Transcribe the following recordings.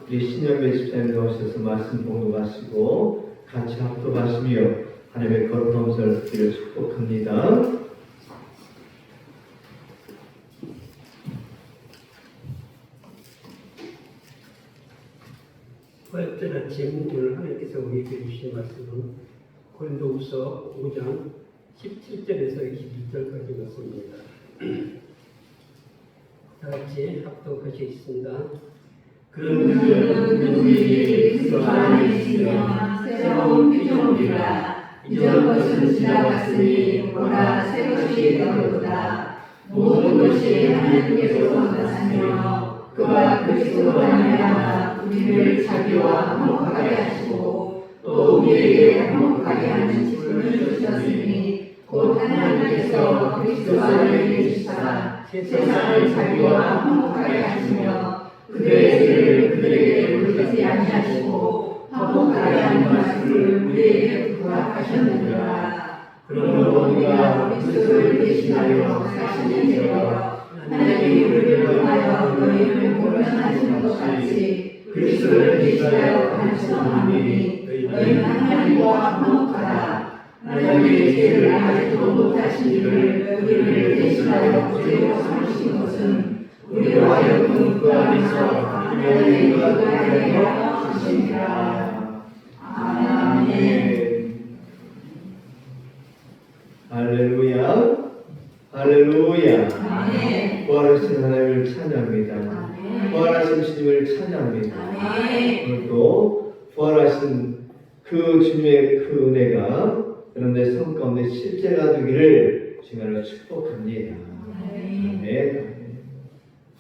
우리 신현배 집사님 나오셔서 말씀 봉독하시고 같이 합독하시며 하나님의 거룩한 음성을 듣기를 축복합니다. 어떤 아침 오늘 하나님께서 우리에게 주신 말씀은 고린도후서 5장 17절에서 22절까지 말씀입니다. 다 같이 합독하시겠습니다. 그는 우리 그리스도 안에 있으며 새로운 피조물이라. 이전 것은 지나갔으니 보라 새 것이 되었도다. 모든 것이 하나님께서 나타내며 그가 그리스도로 말미암아 우리를 자기와 화목하게 하시고 또 우리에게 화목하게 하는 기쁨을 주셨으니 곧 하나님께서 그리스도 안에 계시사 세상을 자기와 화목하게 하시며 그들의 죄를 그들에게 물리지 아니하시고 화목하게 하는 말씀을 우리에게 부탁하셨느니라. 그러므로 우리가 그리스도를 대신하여 사시는 되어 하나님이 우리를 통하여 너희를 공변하시는 것 같이 그리스도를 대신하여 간청하노니 너희는 하나님과 화목하라. 하나님의 죄를 아직도 못하신 이를 우리를 대신하여 죄로 삼으신 것은 우리로 하여금 그 안에서 하나님의 거룩하게 하시니라. 아멘. 할렐루야, 할렐루야. 아멘. 부활하신 하나님을 찬양합니다. 아멘. 부활하신 주님을 찬양합니다. 아멘. 오늘도 부활하신 그 주님의 그 은혜가 여러분의 삶 가운데 실제가 되기를 주님으로 축복합니다. 아멘.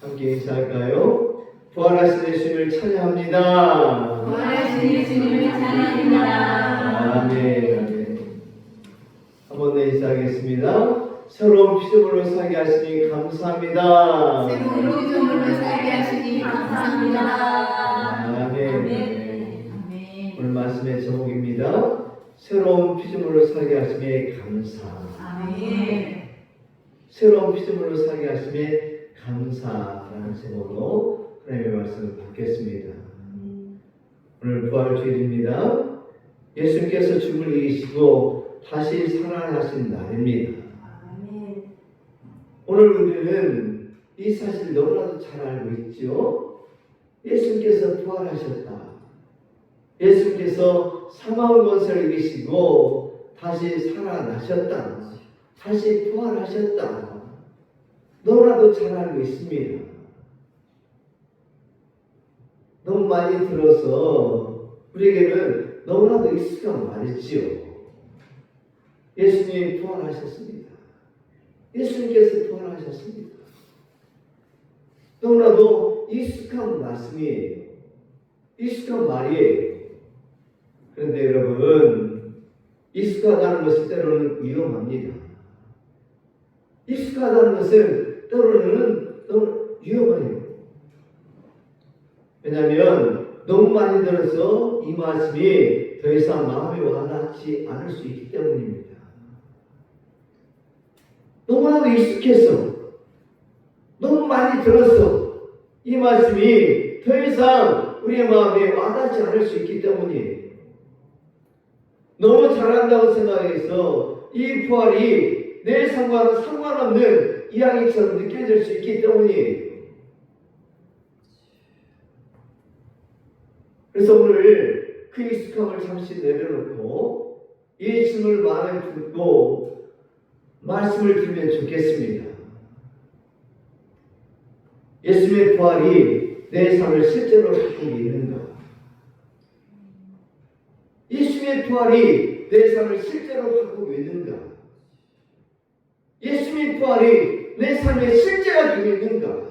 함께 인사할까요? 부활하신 예수님을 찬양합니다. 부활하신 예수님을 찬양합니다. 아멘. 아멘. 한번 더 인사하겠습니다. 새로운 피조물로 살게 하시니 감사합니다. 새로운 피조물로 살게 하시니 감사합니다. 아멘. 아멘. 오늘 말씀의 제목입니다. 새로운 피조물로 살게 하심에 감사. 아멘. 새로운 피조물로 살게 하심에 감사라는 제목으로 하나님의 말씀을 받겠습니다. 오늘 부활주일입니다. 예수님께서 죽음을 이기시고 다시 살아나신 날입니다. 아멘. 오늘 우리는 이 사실을 너무나도 잘 알고 있죠. 예수님께서 부활하셨다. 예수님께서 사망의 권세를 이기시고 다시 살아나셨다. 다시 부활하셨다. 너무나도 잘 알고 있습니다. 너무 많이 들어서 우리에게는 너무나도 익숙한 말이지요. 예수님이 부활하셨습니다. 예수님께서 부활하셨습니다. 너무나도 익숙한 말씀이에요. 익숙한 말이에요. 그런데 여러분, 익숙하다는 것은 때로는 위험합니다. 익숙하다는 것은 때로는 너무 위험해요. 왜냐하면 너무 많이 들어서 이 말씀이 더 이상 마음에 와닿지 않을 수 있기 때문입니다. 너무나도 익숙해서 너무 많이 들어서 이 말씀이 더 이상 우리의 마음에 와닿지 않을 수 있기 때문이에요. 너무 잘한다고 생각해서 이 부활이 내 삶과는 상관없는 이야기처럼 느껴질 수 있기 때문이에요. 그래서 오늘 그 익숙함을 잠시 내려놓고 이 질문을 마음에 두고 말씀을 드리면 좋겠습니다. 예수님의 부활이 내 삶을 실제로 바꾸고 있는가? 예수님의 부활이 내 삶을 실제로 바꾸고 있는가? 예수님의 부활이 내 삶의 실제가 되고 있는가?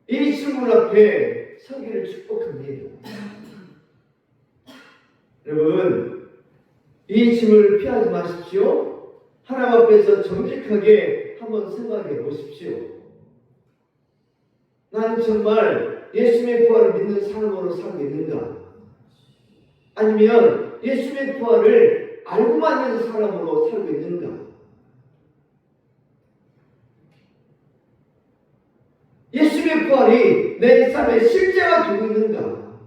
이 질문 앞에 서기를 축복합니다. 여러분, 이 질문을 피하지 마십시오. 하나님 앞에서 정직하게 한번 생각해 보십시오. 나는 정말 예수님의 부활을 믿는 삶으로 살고 있는가? 아니면 예수님의 부활을 알고만 있는 사람으로 살고 있는가? 예수님의 그 부활이 내 삶의 실제가 되고 있는가?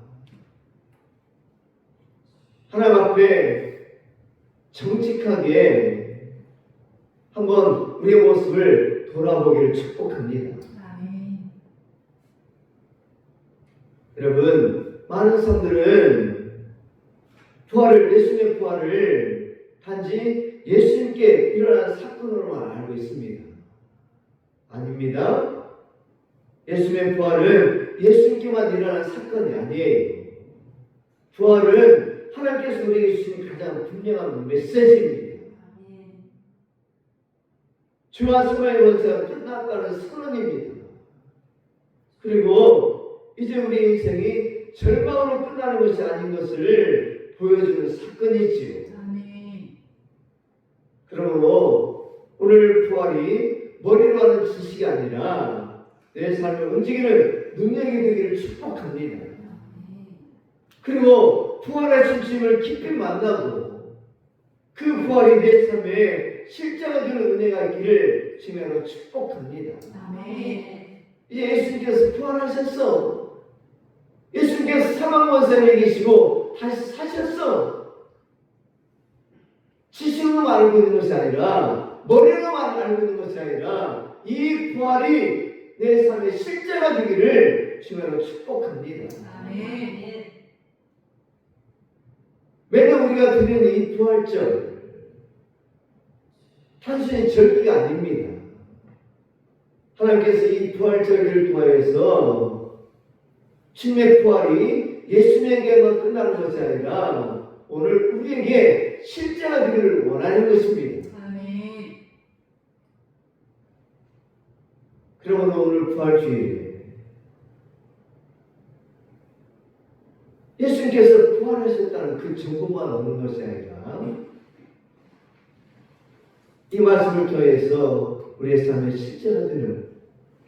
하나님 앞에 정직하게 한번 우리의 모습을 돌아보기를 축복합니다. 아멘. 여러분, 많은 사람들은 예수님의 부활을 단지 예수님께 일어난 사건으로만 알고 있습니다. 아닙니다. 예수님의 부활은 예수님께만 일어난 사건이 아니에요. 부활은 하나님께서 우리에게 주신 가장 분명한 메시지입니다. 아멘. 주와 소망의 권세가 끝났다는 선언입니다. 그리고 이제 우리 인생이 절망으로 끝나는 것이 아닌 것을 보여주는 사건이지요. 아멘. 그러므로 오늘 부활이 머리로 하는 지식이 아니라 내 삶을 움직이는 능력이 되기를 축복합니다. 그리고 부활의 중심을 깊이 만나고 그 부활이 내 삶에 실제가 되는 은혜가 있기를 주님으로 축복합니다. 아멘. 이제 예수님께서 부활하셨어. 예수님께서 사망 권세를 이기시고 다시 사셨어. 지식으로만 알고 있는 것이 아니라 머리로만 알고 있는 것이 아니라 이 부활이 내 삶의 실제가 되기를 주님으로 축복합니다. 아멘. 매년 우리가 드리는 이 부활절 단순히 절기가 아닙니다. 하나님께서 이 부활절기를 통하여서 주님의 부활이 예수님에게만 끝나는 것이 아니라 오늘 우리에게 실제가 되기를 원하는 것입니다. 아멘. 그러면 오늘 부활주일에 예수님께서 부활하셨다는 그 정보만 얻는 것이 아니라 이 말씀을 통해서 우리의 삶의 실제가 되는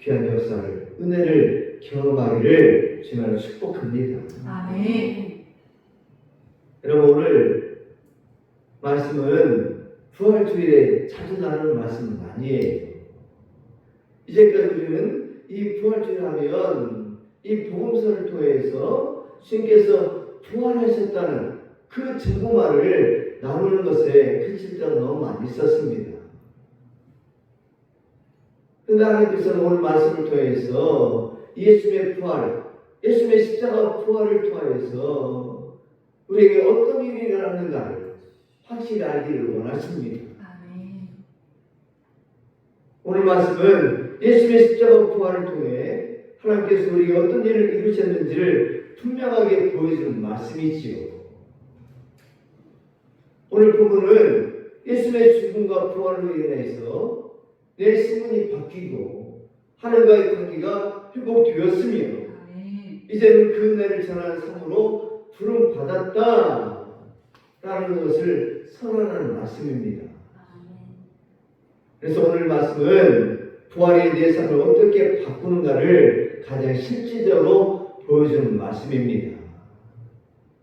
귀한 역사를, 은혜를 경험하기를 주님으로 축복합니다. 아멘. 여러분, 오늘 말씀은 부활주일에 자주 나누는 말씀은 아니에요. 이제까지 우리는 이 부활주일 하면 이 복음서를 통해서 주님께서 부활하셨다는 그 정보만을 나누는 것에 그칠 때가 너무 많이 있었습니다. 그런데 하나님께서는 오늘 말씀을 통해서 예수님의 부활, 예수님의 십자가 부활을 통하여서 우리에게 어떤 일이 일어났는가를 확실히 알기를 원하십니다. 아멘. 오늘 말씀은 예수님의 십자가 부활을 통해 하나님께서 우리에게 어떤 일을 이루셨는지를 분명하게 보여주는 말씀이지요. 오늘 본문은 예수님의 죽음과 부활로 인해서 내 신분이 바뀌고 하늘과의 관계가 회복되었으며 아멘. 이제는 그 은혜를 전하는 삶으로 부름 받았다 라는 것을 선언하는 말씀입니다. 그래서 오늘 말씀은 부활이 내 삶을 어떻게 바꾸는가를 가장 실질적으로 보여주는 말씀입니다.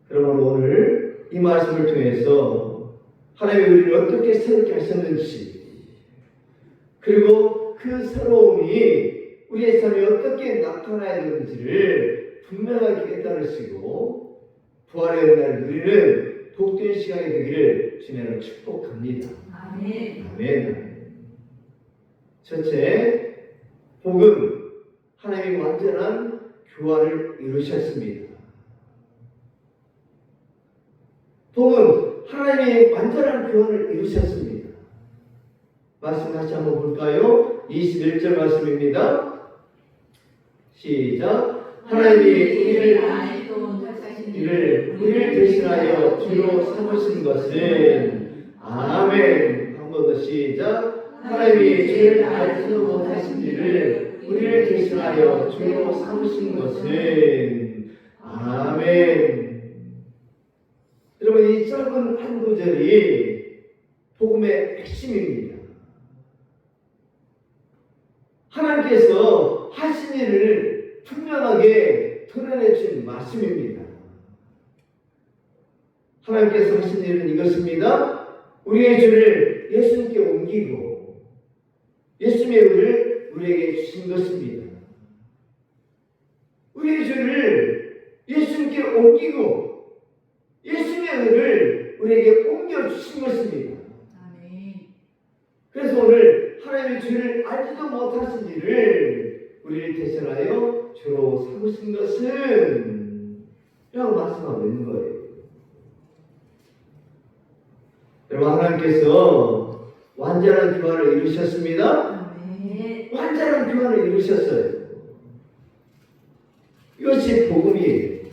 그러므로 오늘 이 말씀을 통해서 하나님이 우리를 어떻게 새롭게 하셨는지, 그리고 그 새로움이 우리의 삶에 어떻게 나타나야 되는지를 분명하게 깨달으시고 부활의 은혜를 누리는 복된 시간이 되기를 주님으로 축복합니다. 아멘. 아멘. 첫째, 복음, 하나님이 완전한 교화를 이루셨습니다. 복음, 하나님이 완전한 교화를 이루셨습니다. 말씀 다시 한번 볼까요? 21절 말씀입니다. 시작. 하나님이 우리를 대신하여 주로 삼으신 것은 아멘. 한 번 더 시작. 하나님이 죄를 알지도 못하신지를 우리를 대신하여 주로 삼으신 것은 아멘. 여러분, 이 짧은 한 구절이 복음의 핵심입니다. 하나님께서 하신 일을 분명하게 드러내 준 말씀입니다. 하나님께서 하신 일은 이것입니다. 우리의 죄를 예수님께 옮기고 예수님의 의를 우리에게 주신 것입니다. 우리의 죄를 예수님께 옮기고 예수님의 은혜를 우리에게 옮겨주신 것입니다. 아멘. 그래서 오늘 하나님의 죄를 알지도 못하신 이를 우리를 대신하여 죄로 삼으신 것은 라고 말씀하고 있는 거예요. 여러분, 하나님께서 완전한 교환을 이루셨습니다. 아멘. 완전한 교환을 이루셨어요. 이것이 복음이에요.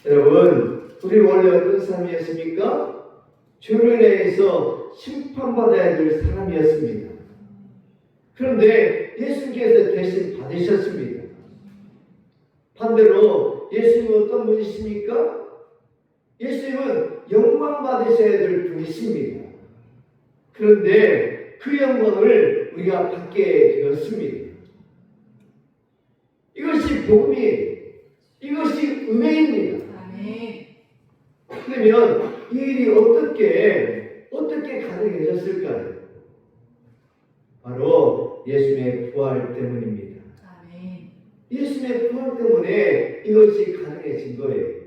여러분, 우리 원래 어떤 사람이었습니까? 죄로 인해서 심판받아야 될 사람이었습니다. 그런데 예수님께서 대신 받으셨습니다. 반대로 예수님은 어떤 분이십니까? 예수님은 영광 받으셔야 될 분이십니다. 그런데 그 영광을 우리가 받게 되었습니다. 이것이 복음이에요. 이것이 은혜입니다. 아멘. 그러면 이 일이 어떻게 가능해졌을까요? 바로 예수님의 부활 때문입니다. 아멘. 예수님의 부활 때문에 이것이 가능해진 거예요.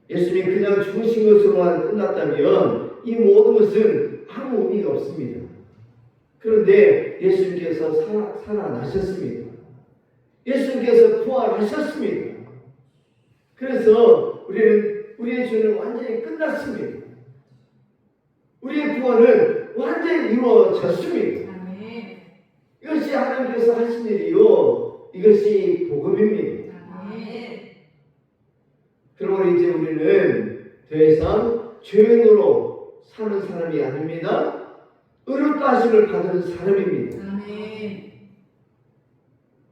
예수님이 그냥 죽으신 것으로만 끝났다면 이 모든 것은 아무 의미가 없습니다. 그런데 예수님께서 살아나셨습니다. 예수님께서 부활하셨습니다. 그래서 우리의 죄는 완전히 끝났습니다. 우리의 구원은 완전히 이루어졌습니다. 아멘. 이것이 하나님께서 하신 일이요, 이것이 복음입니다. 아멘. 그러므로 이제 우리는 더 이상 죄인으로 사는 사람이 아닙니다. 의롭다 하심을 받은 사람입니다. 아멘.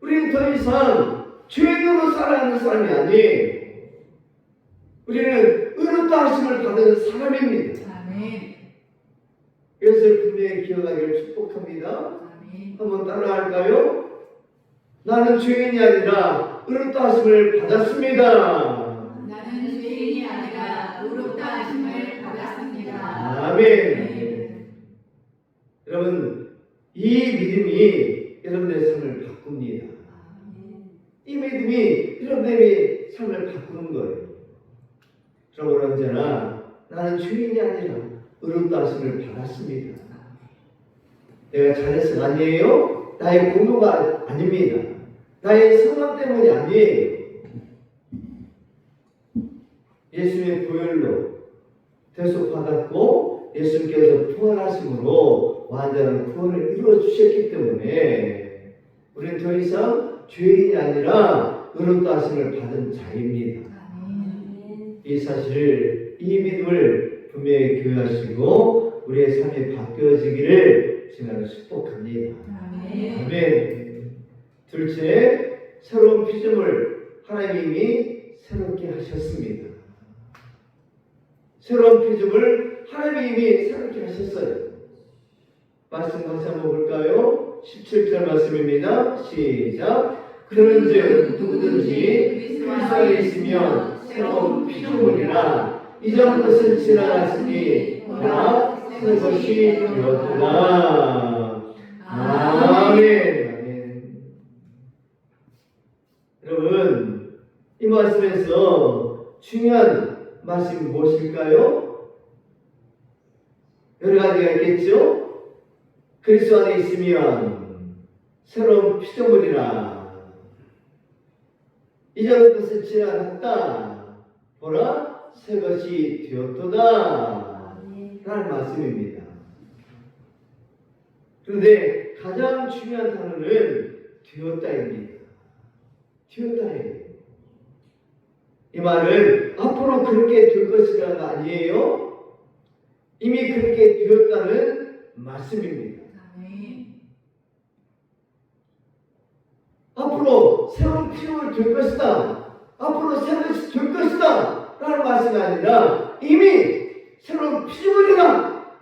우리는 더 이상 죄인으로 살아가는 사람이 아니에요. 우리는 의롭다 하심을 받은 사람입니다. 아멘. 이것을 분명히 기억하기를 축복합니다. 아멘. 한번 따라할까요? 나는 죄인이 아니라 의롭다 하심을 받았습니다. 나는 죄인이 아니라 의롭다 하심을 받았습니다. 아멘. 여러분, 이 믿음이 여러분의 삶을 바꿉니다. 이 믿음이 여러분의 삶을 바꾸는 거예요. 그러므로 언제나 나는 죄인이 아니라 의롭다 하심을 받았습니다. 내가 잘해서가 아니에요. 나의 공로가 아닙니다. 나의 성함 때문이 아니에요. 예수님의 보혈로 대속받았고 예수님께서 부활하심으로 완전한 구원을 이루어 주셨기 때문에 우리는 더 이상 죄인이 아니라 의롭다 하심을 받은 자입니다. 아멘. 이 사실을, 이 믿음을 분명히 교회하시고 우리의 삶이 바뀌어지기를 지금 축복합니다. 아멘. 아멘. 둘째, 새로운 피조물 하나님이 새롭게 하셨습니다. 새로운 피조물 하나님이 새롭게 하셨어요. 말씀 다시 한번 볼까요? 17절 말씀입니다. 시작. 그런즉 누구든지 그리스도 안에 있으면 새로운 피조물이라 이전 것은 지나갔으니 보라 새 것이 되었구나. 아멘. 아멘. 여러분, 이 말씀에서 중요한 말씀이 무엇일까요? 여러 가지가 있겠죠? 그리스도 안에 있으면 새로운 피조물이라 이전 것은 지나갔다 보라 새 것이 되었도다 라는 말씀입니다. 그런데 가장 중요한 단어는 되었다입니다. 되었다예요. 이 말은 앞으로 그렇게 될 것이라가 아니에요. 이미 그렇게 되었다는 말씀입니다. 아멘. 앞으로 새로운 피조물이 될 것이다. 앞으로 새 것이 될 것이다. 라는 말씀이 아니라 이미 새로운 피조물이다.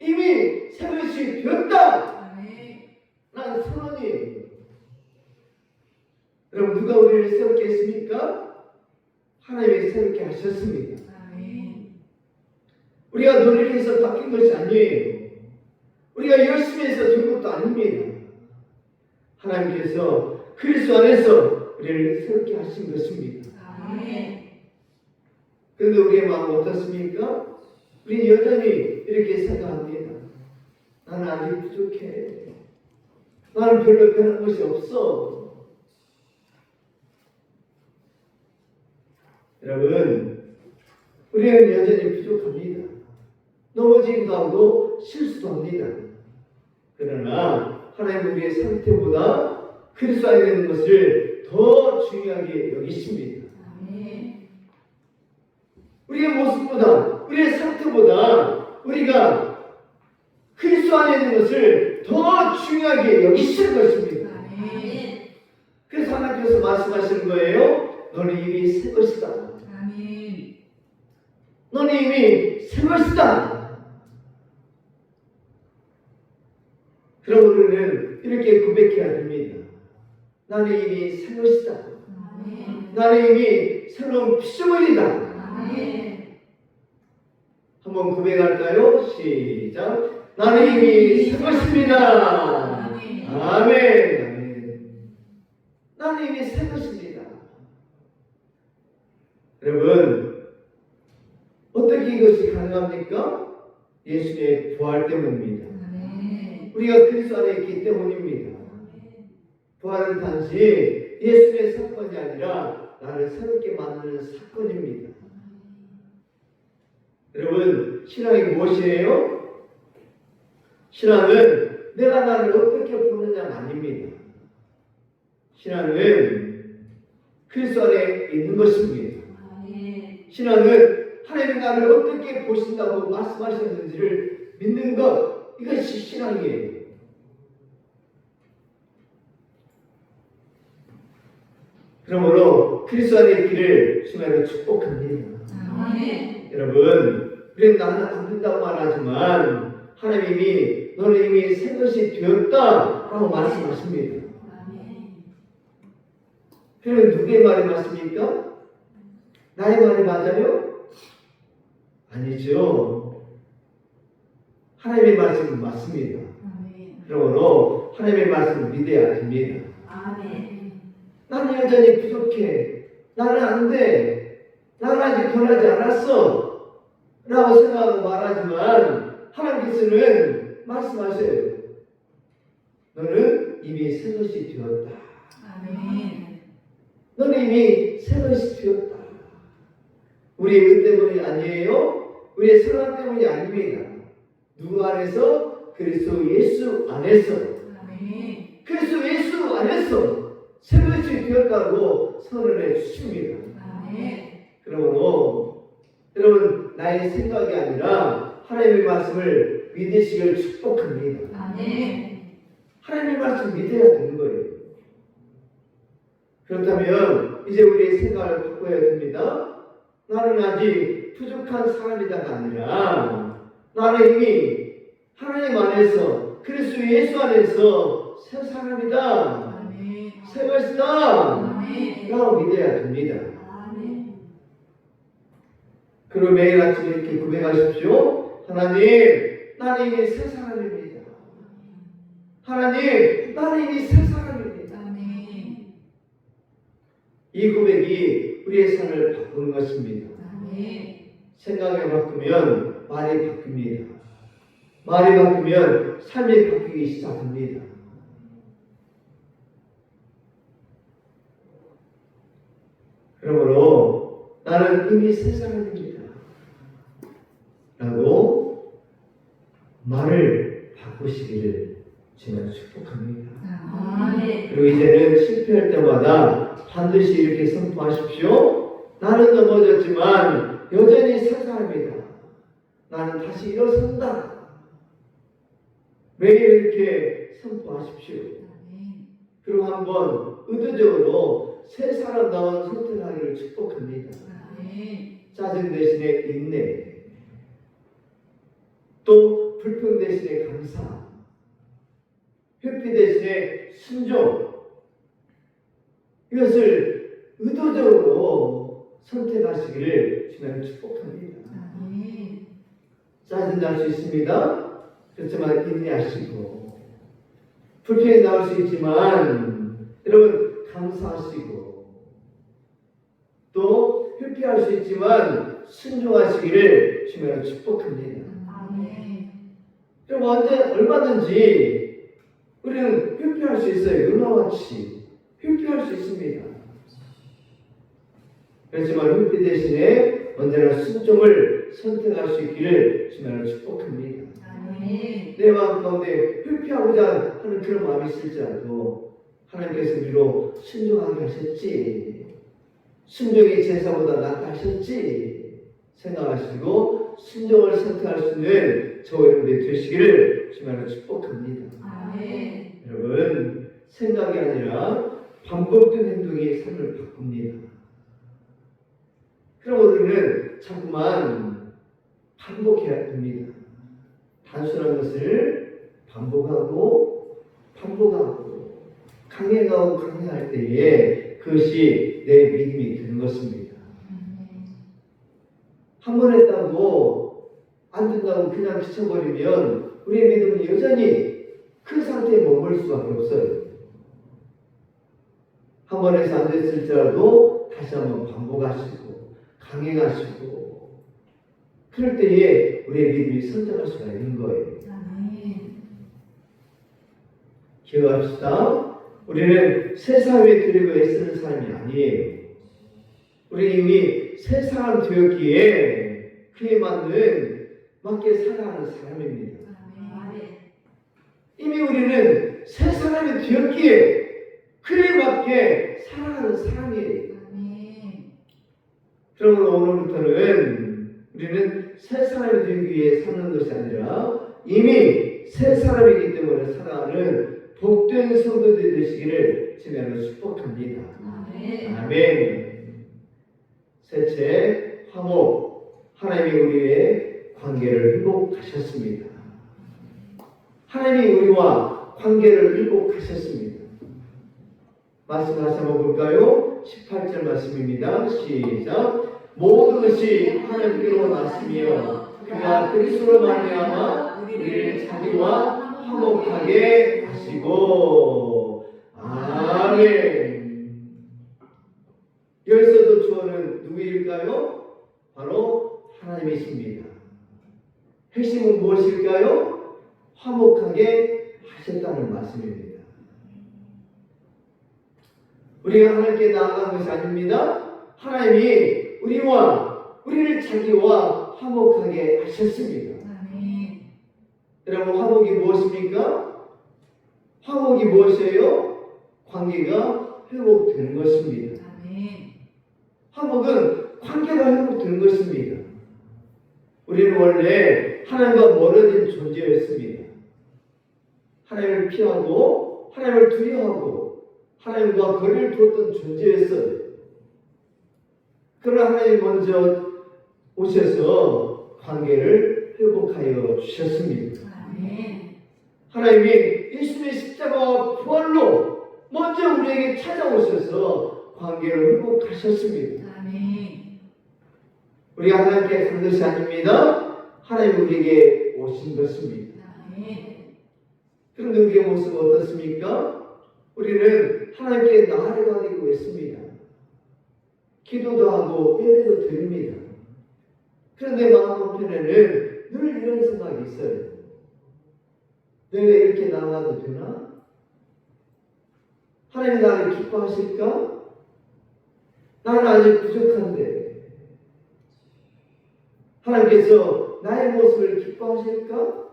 이미 새 것이 되었다. 아멘. 라는 선언이에요. 여러분, 누가 우리를 새롭게 했습니까? 하나님이 새롭게 하셨습니다. 아멘. 우리가 노력해서 바뀐 것이 아니에요. 우리가 열심히 해서 된 것도 아닙니다. 하나님께서 그리스도 안에서 우리를 새롭게 하신 것입니다. 아멘. 그런데 우리의 마음은 어떻습니까? 우리는 여전히 이렇게 생각합니다. 나는 아직 부족해. 나는 별로 변한 것이 없어. 여러분, 우리는 여전히 부족합니다. 넘어지기도 하고 실수도 합니다. 그러나 하나님은 우리의 상태보다 그리스도 안에 있는 것을 더 중요하게 여기십니다. 아멘. 우리의 모습보다, 우리의 상태보다 우리가 그리스도 안에 있는 것을 더 중요하게 여기시는 것입니다. 아멘. 그래서 하나님께서 말씀하시는 거예요. 너는 이미 새 것이다. 아멘. 너는 이미 새 것이다. 그럼 우리는 이렇게 고백해야 됩니다. 나는 이미 새 것이다. 아멘. 나는 이미 새로운 피조물이다. 아멘. 한번 고백할까요? 시작. 나는 이미 새 것입니다. 아멘. 아멘. 나는 이미 새 것입니다. 여러분, 어떻게 이것이 가능합니까? 예수님의 부활 때문입니다. 아멘. 우리가 그리스도 안에 있기 때문입니다. 부활은 단지 예수님의 사건이 아니라 나를 새롭게 만드는 사건입니다. 여러분, 신앙이 무엇이에요? 신앙은 내가 나를 어떻게 보느냐가 아닙니다. 신앙은 그리스도 안에 있는 것입니다. 아멘. 신앙은 하나님이 나를 어떻게 보신다고 말씀하셨는지를 믿는 것, 이것이 신앙이에요. 그러므로 그리스도 안에 있기를 주님으로 축복합니다. 아멘. 여러분, 우리는 나는 안 된다고 말하지만 하나님이 너는 이미 새 것이 되었다라고 말씀하십니다. 아멘. 그러면 누구의 말이 맞습니까? 나의 말이 맞아요? 아니죠. 하나님의 말씀은 맞습니다. 아멘. 그러므로 하나님의 말씀을 믿어야 됩니다. 아멘. 나는 여전히 부족해. 나는 안 돼. 나는 아직 변하지 않았어. 라고 생각하고 말하지만 하나님께서는 말씀하셔요. 너는 이미 새 것이 되었다. 아멘. 너는 이미 새 것이 되었다. 우리의 의 때문이 아니에요. 우리의 선한 때문이 아닙니다. 누구 안에서? 그리스도 예수 안에서. 아멘. 그리스도 예수 안에서 새 것이 되었다고 선언해 주십니다. 아멘. 그러므로 여러분, 나의 생각이 아니라 하나님의 말씀을 믿으시길 축복합니다. 아멘. 하나님의 말씀 믿어야 되는 거예요. 그렇다면 이제 우리의 생각을 바꿔야 됩니다. 나는 아직 부족한 사람이다가 아니라 나는 이미 하나님 안에서 그리스도 예수 안에서 새 사람이다. 아멘. 새 것이다. 아멘. 라고 믿어야 됩니다. 아멘. 그리고 매일 아침에 이렇게 고백하십시오. 하나님, 나는 이미 새 사람입니다. 하나님, 나는 이미 새 사람입니다. 아멘. 이 고백이 우리의 삶을 바꾸는 것입니다. 아멘. 생각을 바꾸면 말이 바뀝니다. 말이 바뀌면 삶이 바뀌기 시작합니다. 그러므로 나는 이미 새 사람입니다. 라고 말을 바꾸시기를 제가 축복합니다. 아멘. 그리고 이제는 실패할 때마다 반드시 이렇게 선포하십시오. 나는 넘어졌지만 여전히 새 사람이다. 나는 다시 일어선다. 매일 이렇게 선포하십시오. 아멘. 그리고 한번 의도적으로 새 사람다운 선택하기를 축복합니다. 아멘. 짜증 대신에 인내, 또 불평 대신에 감사, 회피 대신에 순종, 이것을 의도적으로 선택하시기를 주님을 축복합니다. 아멘. 짜증 날 수 있습니다. 그렇지만 인내하시고 불평이 나올 수 있지만 여러분 감사하시고 또 회피할 수 있지만 순종하시기를 주님으로 축복합니다. 아멘. 여러분 얼마든지 우리는 회피할 수 있어요. 은하와 같이 회피할 수 있습니다. 그렇지만 회피 대신에 언제나 순종을 선택할 수 있기를 주님으로 축복합니다. 아멘. 내 마음 가운데 회피하고자 하는 그런 마음이 있을지라도 하나님께서 우리로 순종하게 하셨지, 순종이 제사보다 낫다 하셨지 생각하시고 순종을 선택할 수 있는 저와 여러분들이 되시기를 주님으로 축복합니다. 아멘. 여러분 생각이 아니라 반복된 행동이 삶을 바꿉니다. 그럼 우리는 자꾸만 반복해야 됩니다. 단순한 것을 반복하고 강해할 때에 그것이 내 믿음이 되는 것입니다. 한 번 했다고 안 된다고 그냥 지쳐버리면 우리의 믿음은 여전히 그 상태에 머물 수밖에 없어요. 한 번 해서 안 됐을지라도 다시 한번 반복하시고 강행하시고 그럴 때에 우리의 믿음이 성장할 수가 있는 거예요. 아멘. 기억합시다. 우리는 새 사람이 되려고 애쓰는 사람이 아니에요. 우리 이미 새 사람 되었기에 그에 맞게 살아가는 사람입니다. 아멘. 이미 우리는 새 사람이 되었기에 그에 맞게 살아가는 사람이에요. 아멘. 그러므로 오늘부터는 우리는 새 사람이 되기 위해 사는 것이 아니라 이미 새 사람이기 때문에 살아가는 복된 성도들이 되시기를 주님으로 축복합니다. 아멘. 아멘. 셋째, 화목. 하나님이 우리의 관계를 회복하셨습니다. 하나님이 우리와 관계를 회복하셨습니다. 말씀 다시 한번 볼까요? 18절 말씀입니다. 시작. 모든 것이 하나님께로 났으며 그가 그리스도로 말미암아 우리를 자기와 화목하게 하시고. 아멘. 여기서도 주어는 누구일까요? 바로 하나님이십니다. 핵심은 무엇일까요? 화목하게 하셨다는 말씀입니다. 우리가 하나님께 나아간 것이 아닙니다. 하나님이 우리를 자기와 화목하게 하셨습니다. 아멘. 여러분 화목이 무엇입니까? 화목이 무엇이에요? 관계가 회복되는 것입니다. 아멘. 화목은 관계가 회복되는 것입니다. 우리는 원래 하나님과 멀어진 존재였습니다. 하나님을 피하고 하나님을 두려워하고 하나님과 거리를 두었던 존재였어요. 그러나 하나님 먼저 오셔서 관계를 회복하여 주셨습니다. 아멘. 하나님이 예수님의 십자가와 부활로 먼저 우리에게 찾아오셔서 관계를 회복하셨습니다. 아멘. 우리가 하나님께 간 것이 아닙니다. 하나님이 우리에게 오신 것입니다. 아멘. 그런데 우리의 모습은 어떻습니까? 우리는 하나님께 나아가기로 했습니다. 기도도 하고 예배도 드립니다. 그런데 마음 한편에는 늘 이런 생각이 있어요. 내가 이렇게 나아가도 되나? 하나님이 나를 기뻐하실까? 나는 아직 부족한데 하나님께서 나의 모습을 기뻐하실까?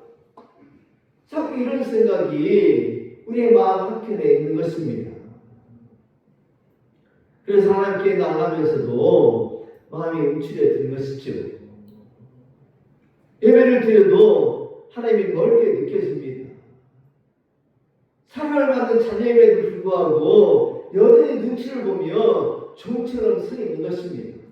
자꾸 이런 생각이 우리의 마음 한켠에 있는 것입니다. 그래서 하나님께 나아가면서도 마음이 움츠려드는 것이죠. 예배를 드려도 하나님이 멀게 느껴집니다. 사랑을 받는 자녀임에도 불구하고 여전히 눈치를 보며 종처럼 서 있는 것입니다.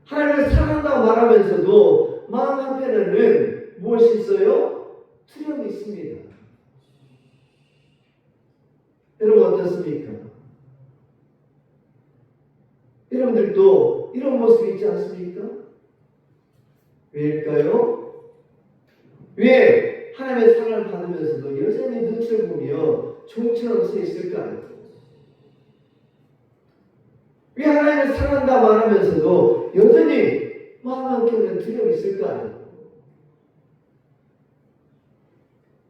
하나님을 사랑한다고 말하면서도 마음 한편에는 무엇이 있어요? 두려움이 있습니다. 여러분 어떻습니까? 여러분들도 이런 모습이 있지 않습니까? 왜일까요? 왜 하나님의 사랑을 받으면서도 햇빛을 보며 종처럼 서 있을까요? 왜 하나님을 사랑한다 말하면서도 여전히 마음 한켠에 두려움이 있을까요?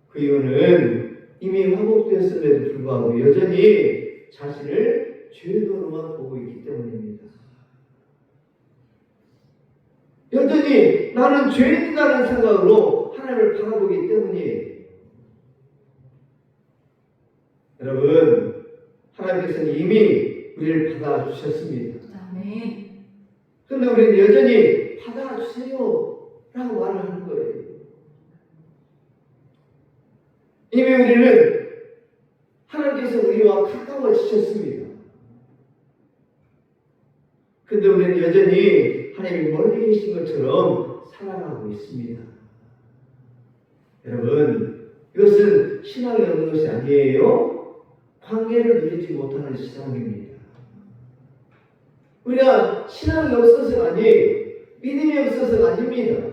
그 이유는 이미 화목되었음에도 불구하고 여전히 자신을 죄인으로만 보고 있기 때문입니다. 여전히 나는 죄인이라는 생각으로 하나님을 바라보기 때문이에요. 여러분, 하나님께서는 이미 우리를 받아주셨습니다. 아멘. 그런데 우리는 여전히 받아주세요 라고 말을 하는 거예요. 이미 우리는 하나님께서 우리와 가까워지셨습니다. 근데 우리는 여전히 하나님이 멀리 계신 것처럼 살아가고 있습니다. 여러분, 이것은 신앙이 없는 것이 아니에요. 관계를 누리지 못하는 신앙입니다. 우리가 신앙이 없어서가 아니에요. 믿음이 없어서가 아닙니다.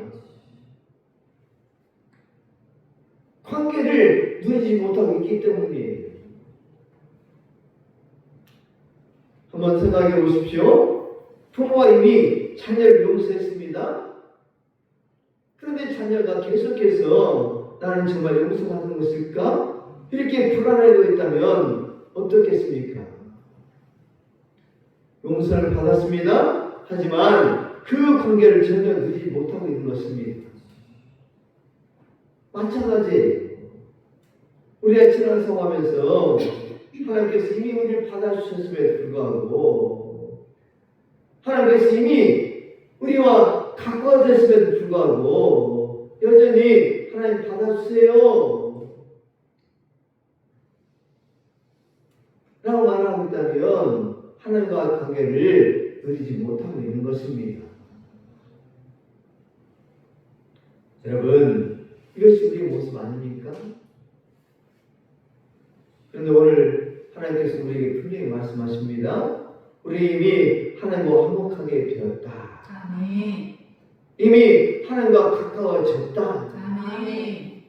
관계를 누리지 못하고 있기 때문이에요. 한번 생각해 보십시오. 부모가 이미 자녀를 용서했습니다. 그런데 자녀가 계속해서 나는 정말 용서받은 것일까? 이렇게 불안해하고 있다면 어떻겠습니까? 용서를 받았습니다. 하지만 그 관계를 전혀 누리지 못하고 있는 것입니다. 마찬가지예요. 우리가 신앙생활하면서 하나님께서 이미 우리를 받아주셨음에도 불구하고 하나님께서 이미 우리와 가까워졌음에도 불구하고 여전히 하나님 받아주세요 라고 말하고 있다면 하나님과 관계를 누리지 못하고 있는 것입니다. 여러분, 이것이 우리의 모습 아닙니까? 그런데 오늘 하나님께서 우리에게 분명히 말씀하십니다. 우리 이미 하나님과 화목하게 되었다. 아멘. 이미 하나님과 가까워졌다. 아멘.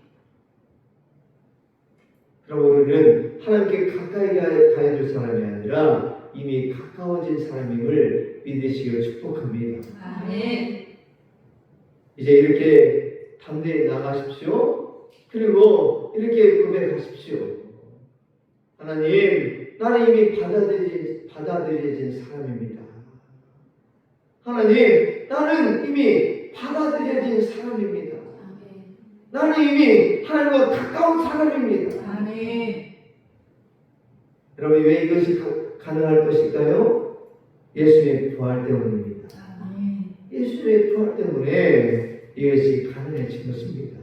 그럼 우리는 하나님께 가까이 가야 될 사람이 아니라 이미 가까워진 사람임을 믿으시기를 축복합니다. 아멘. 이제 이렇게 담대히 나가십시오. 그리고 이렇게 고백하십시오. 하나님, 나는 이미 받아들여진 사람입니다. 하나님, 나는 이미 받아들여진 사람입니다. 아멘. 나는 이미 하나님과 가까운 사람입니다. 아멘. 여러분, 왜 이것이 가능할 것일까요? 예수님의 부활 때문입니다. 아멘. 예수님의 부활 때문에 이것이 가능해진 것입니다.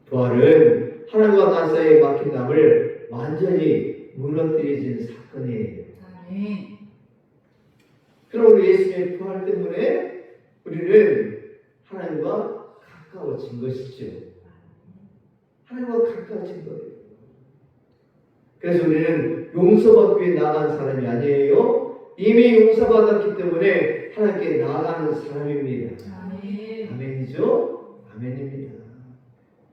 부활은 하나님과 나 사이에 막힌 담을 완전히 무너뜨려진 사건이에요. 아멘. 그럼 우리 예수님의 부활 때문에 우리는 하나님과 가까워진 것이죠. 하나님과 가까워진 거예요. 그래서 우리는 용서받기 위해 나아간 사람이 아니에요. 이미 용서받았기 때문에 하나님께 나아가는 사람입니다. 아멘. 아멘이죠? 아멘입니다.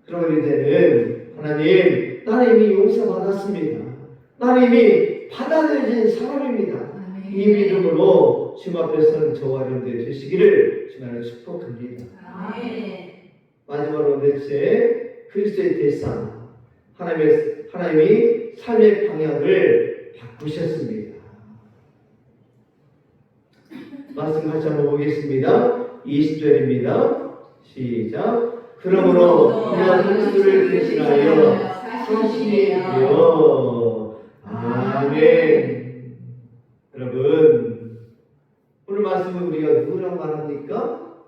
그럼 우리는 하나님, 나는 이미 용서받았습니다. 나는 이미 받아들여진 사람입니다. 아멘. 이 믿음으로 주님 앞에 서는 저와 여러분들이 되시기를 주님을 축복합니다. 아멘. 마지막으로 넷째, 그리스도의 대상. 하나님이 삶의 방향을 바꾸셨습니다. 말씀 같이 한번 보겠습니다. 20절입니다. 시작. 그러므로 우리가 그리스도를 대신하여 사신이 되어. 아멘. 여러분, 오늘 말씀은 우리가 누구라고 말합니까?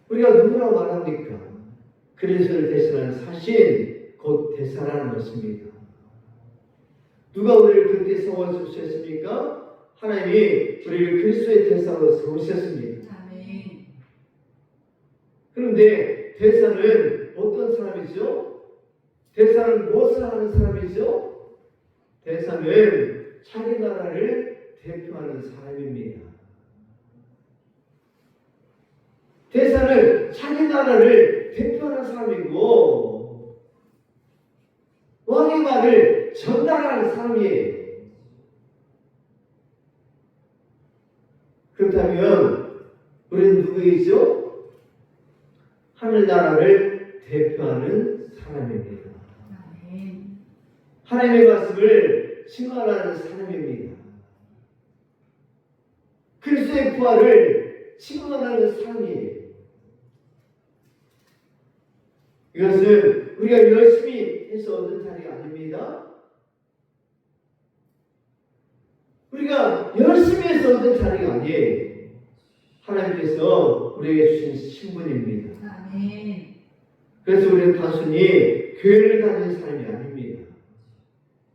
우리가 누구라고 말합니까? 그리스도를 대신하는 사신, 곧 대사라는 것입니다. 누가 우리를 그렇게 세워주셨습니까? 하나님이 우리를 그리스도의 대사로 세우셨습니다. 아멘. 그런데 대사는 어떤 사람이죠? 대사는 무엇을 하는 사람이죠? 대사는 자기 나라를 대표하는 사람입니다. 대사는 자기 나라를 대표하는 사람이고 왕의 말을 전달하는 사람이에요. 그렇다면 우리는 누구이죠? 하늘나라를 대표하는 사람입니다. 아멘. 하나님의 말씀을 증언하는 사람입니다. 그리스도의 부활을 증언하는 사람이에요. 이것은 우리가 열심히 해서 얻은 자리가 아닙니다. 우리가 열심히 해서 얻은 자리가 아니에요. 하나님께서 우리에게 주신 신분입니다. 아멘. 그래서 우리는 단순히 교회를 다니는 사람이 아닙니다.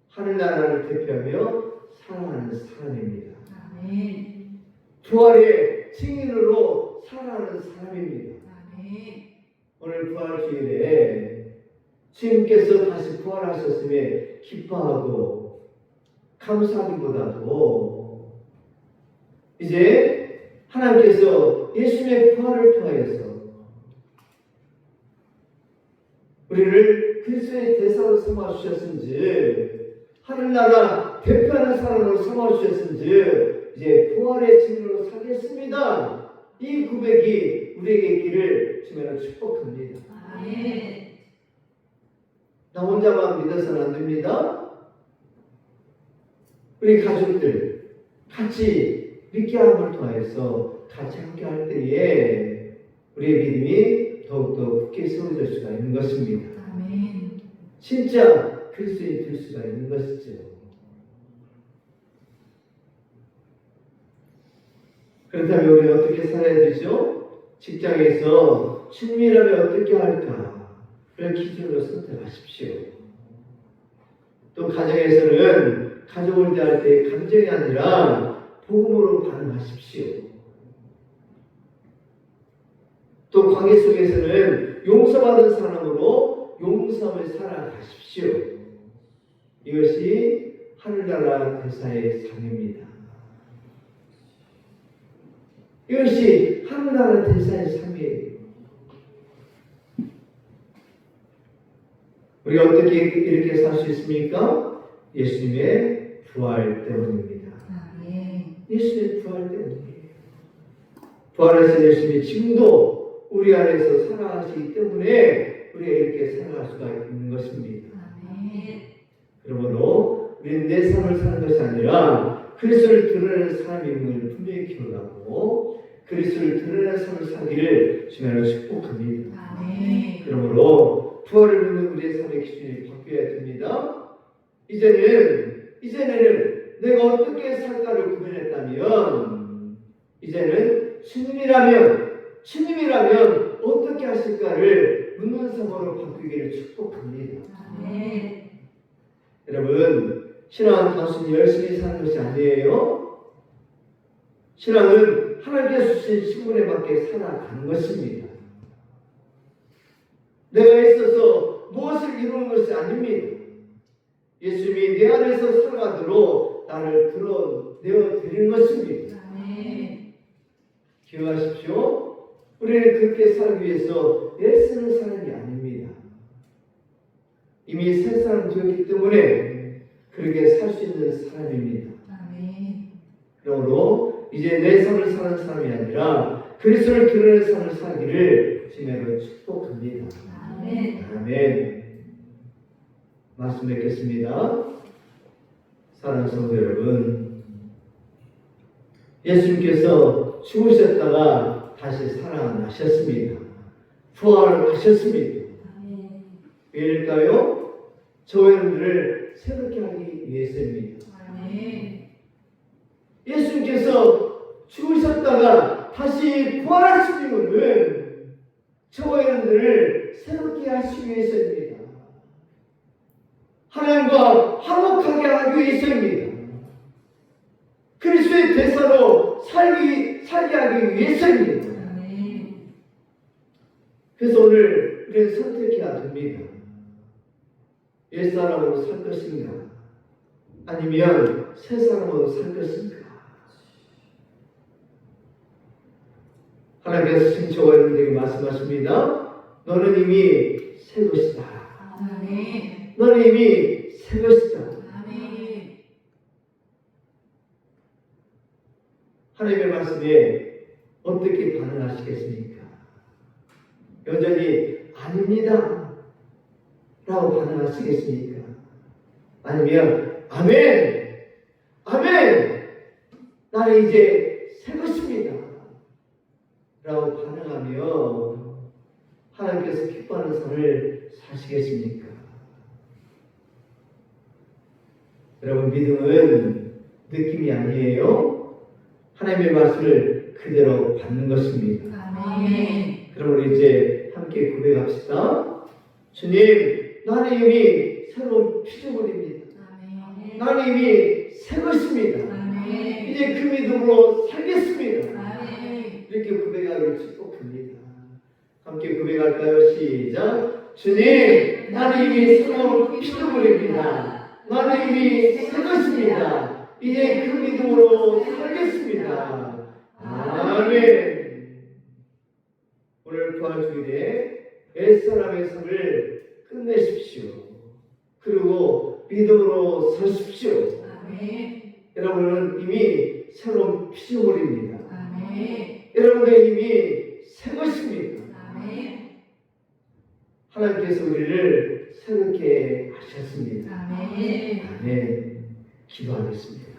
하늘나라를 대표하며 살아가는 사람입니다. 아멘. 부활의 증인으로 살아가는 사람입니다. 아멘. 오늘 부활주일에 주님께서 다시 부활하셨음에 기뻐하고 감사하기보다도 이제 하나님께서 예수님의 부활을 통하여서 우리를 그리스도의 대사로 삼아 주셨은지 하늘나라 대표하는 사람으로 삼아 주셨은지 이제 부활의 증인으로 살겠습니다. 이 고백이 우리에게 있기를 주님으로 축복합니다. 아멘. 나 혼자만 믿어서는 안 됩니다. 우리 가족들 같이 믿게 함을 통해서 같이 함께 할 때에 우리의 믿음이 더욱더 굳게 세워질 수가 있는 것입니다. 아멘. 진짜 그리스도인이 될 수가 있는 것이죠. 그렇다면 우리는 어떻게 살아야 되죠? 직장에서 주님이라면 어떻게 할까를 기준으로 선택하십시오. 또 가정에서는 가족을 대할 때 감정이 아니라 복음으로 반응하십시오. 또 관계 속에서는 용서받은 사람으로 용서함을 살아가십시오. 이것이 하늘나라 대사의 삶입니다. 이것이 하늘나라 대사의 삶이에요. 우리가 어떻게 이렇게 살 수 있습니까? 예수님의 부활 때문입니다. 아멘. 예수님의 부활 때문이에요. 부활하신 예수님이 지금도 우리 안에서 살아가시기 때문에 우리가 이렇게 살아갈 수가 있는 것입니다. 아멘. 그러므로 우리는 내 삶을 사는 것이 아니라 그리스도를 드러내는 사람임을 분명히 기억하고 그리스도를 드러내는 삶을 살기를 주님으로 축복합니다. 아멘. 그러므로 부활을 믿는 우리의 삶의 기준이 바뀌어야 됩니다. 이제는 내가 어떻게 살까를 구별했다면 이제는 주님이라면 어떻게 하실까를 묻는 삶으로 바뀌기를 축복합니다. 아멘. 여러분, 신앙은 단순히 열심히 사는 것이 아니에요. 신앙은 하나님께서 주신 신분에 맞게 살아가는 것입니다. 내가 있어서 무엇을 이루는 것이 아닙니다. 예수님이 내 안에서 살아가도록 나를 드러내어 드리는 것입니다. 아멘. 기억하십시오. 우리는 그렇게 살기 위해서 애쓰는 사람이 아닙니다. 이미 새 사람 되었기 때문에 그렇게 살 수 있는 사람입니다. 아멘. 그러므로 이제 내 삶을 사는 사람이 아니라 그리스도를 드러내는 삶을 살기를 주님으로 축복합니다. 아멘. 아멘. 말씀 뵙겠습니다. 사랑하는 성도 여러분, 예수님께서 죽으셨다가 다시 살아나셨습니다. 부활하셨습니다. 아멘. 왜일까요? 저와 여러분들을 새롭게 하기 위해서입니다. 아멘. 예수님께서 죽으셨다가 다시 부활하신 이유는 저와 여러분들을 새롭게 하시기 위해서입니다. 하나님과 화목하게 하기 위해서입니다. 그리스도의 대사로 살게 하기 위해서입니다. 아멘. 그래서 오늘 우리는 선택해야 됩니다. 옛사람으로 살 것인가? 아니면 새 사람으로 살 것인가? 하나님께서 지금 저와 여러분들에게 말씀하십니다. 너는 이미 새 것이다. 아멘. 너는 이미 새 것이다. 아멘. 하나님의 말씀에 어떻게 반응하시겠습니까? 여전히 아닙니다 라고 반응하시겠습니까? 아니면 아멘! 아멘! 나는 이제 새 것입니다 라고 반응하며 하나님께서 기뻐하는 삶을 사시겠습니까? 여러분, 믿음은 느낌이 아니에요. 하나님의 말씀을 그대로 받는 것입니다. 아멘. 그럼 우리 이제 함께 고백합시다. 주님, 나는 이미 새로운 피조물입니다. 아멘. 나는 이미 새 것입니다. 아멘. 이제 그 믿음으로 살겠습니다. 아멘. 이렇게 고백하기를 축복합니다. 함께 고백할까요? 시작. 주님, 나는 이미 새로운 피조물입니다. 나는 이미 새 것입니다. 이제 그 믿음으로 살겠습니다. 아멘. 오늘 부활주일에 옛사람의 삶을 끝내십시오. 그리고 믿음으로 서십시오. 아멘. 여러분은 이미 새로운 피조물입니다. 아멘. 여러분은 이미 새 것입니다. 아멘. 하나님께서 우리를 새롭게 하셨습니다. 아멘. 아멘. 기도하겠습니다.